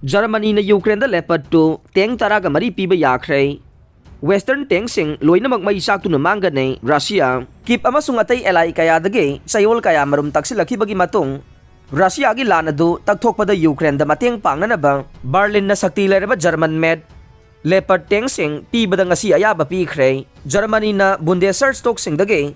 Germany na Ukraine da Leopard 2 tank taraga mari piba yakre. Western tanksing loinamag may isakto na mangganay Russia. Kip amasung atay alay kaya dagay sayol kaya marum taksilaki bagi matong Russia gi lanado tagtok pa da Ukraine da mateng pang na ba Berlin na saktila ba German med Leopard tanksing piba da nga si ayaba pikre. Germany na Bundeswehr stocksing dagay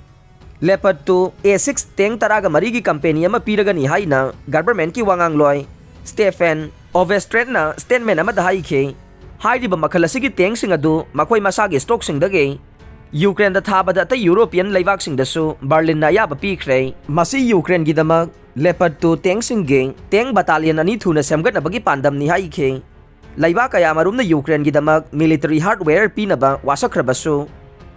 Leopard 2 A6 tank taraga marigi kampanya mapiraga ni hay na government ki wangang loy Stefan Ovestret na statement na madahay ke hay di ba makalasigi tank sing adu makoy masagi stock sing dagay Ukraine da thaba da ta European laibak sing dasu Berlin na yaba pikre masi Ukraine gidamag Leopard 2 tank sing ge tank battalion ani thuna semgat na bagi pandam ni hay ke laibak kaya marum na Ukraine gidamag military hardware pinaba wasakrabasu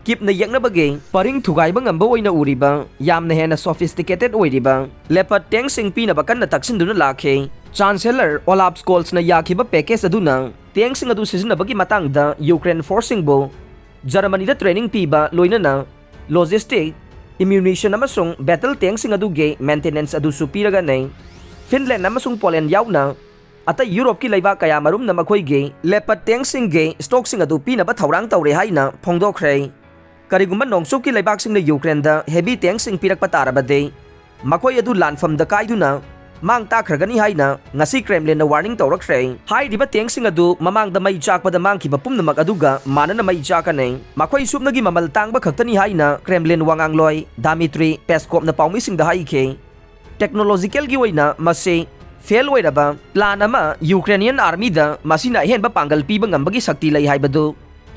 Kip na yak na bagay, paring thugay bang amba oy na uri bang, yam na hena sophisticated oy di bang. Leopard tank sing pinabakan na taksin doon na laki. Chancellor Olaf Scholz na yaki ba peke sa dunang, tank sing adu season na bagi matang da Ukraine forcing bo. Germany da training piba loy na logistic, ammunition na masung battle tank sing adu gay maintenance adu supira ganay. Finland na masung Poland yaw na, ata Europe ki laiba kaya marum na makoy gay, Leopard tank sing gay stock sing adu pinaba thaurang tawre hay na phongdokre. Karigumba nongsuk ki laibak sing na Ukraine da heavy tank sing pirak patara ba day makoy adu lanfam da kai duna mang ta khragani hay na ngasi Kremlin na warning tawrakre hay di ba tank sing adu mamang da may jak pa da mang ki bapum na magaduga mana na may jak anay makoy sup nagi mamaltang ba khaktani hay na Kremlin wangang loy Dmitry Peskov na paumi sing da hay ke technological gi way na masi fail way da ba plan ama Ukrainian army da masina hen ba panggal pi ba ngambagi sakti lay hay badu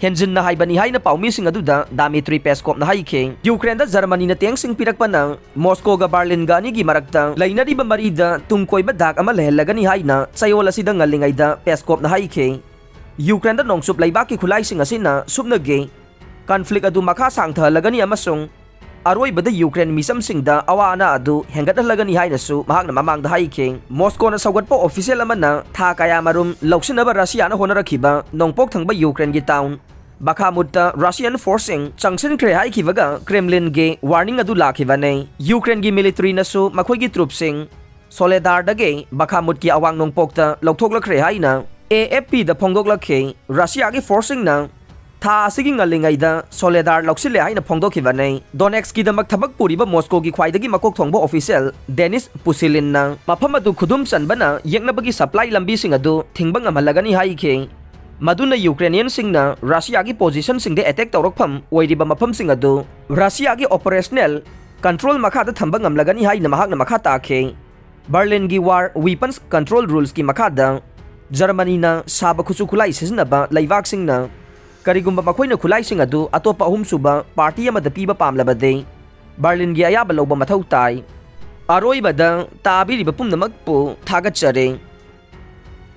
Henjin na hay bani hay na paumi sing adu da Dmitry Peskov na hay ke Ukraine da Germany na tank sing pirak pa ng Moscow ga Berlin ga ni gi maragta layna di ba marida tungkoy badak ama lehelaga ni hay na sayola si da ngalingay da Peskov na hay ke Ukraine da nong sup layba ki kulay sing asin na sup na ge conflict adu makasang thalaga ni amasung aroy ba da Ukraine misam sing da awa na adu hengat halaga ni hay na su mahak na mamang da hay ke Moscow na sawat po official aman na tha kaya marum loksin na ba Russia na honarakiba nong pok thang ba Ukraine gi town Bakhmut Russian forcing changsin kre hai kivaga Kremlin ge warning adu lakiba nei Ukraine gi military na su makhoi gi troop sing Soledar da ge Bakhmut ki awang nong pokta lokthok la kre hai na AFP da phongdok la khe Russia gi forcing na tha asigi ngalingai da Soledar loksile hai na phongdok kiba nei Donetsk ki da mak thabak puri ba Moscow gi khwai da gi makok thongbo official Denis Pusilin na mafam adu khudum san bana yekna bagi supply lambi sing adu thingba ngamalagani hai ke Maduna Ukrainian sing na Russia gi position sing de attack tawrakpham oiriba mafam sing adu Russia gi operational control makha da thamba ngamlagani hay na mahak na makha ta khe Berlin gi war weapons control rules ki makha da Germany na saba khusu khulai sisna ba laibak sing na karigumba makhoi na khulai sing adu atopa ahum suba party ama da piba pamlaba de Berlin gi ayaba loba mathau tai aroi ba da tabiri ba pumna magpo thagat chare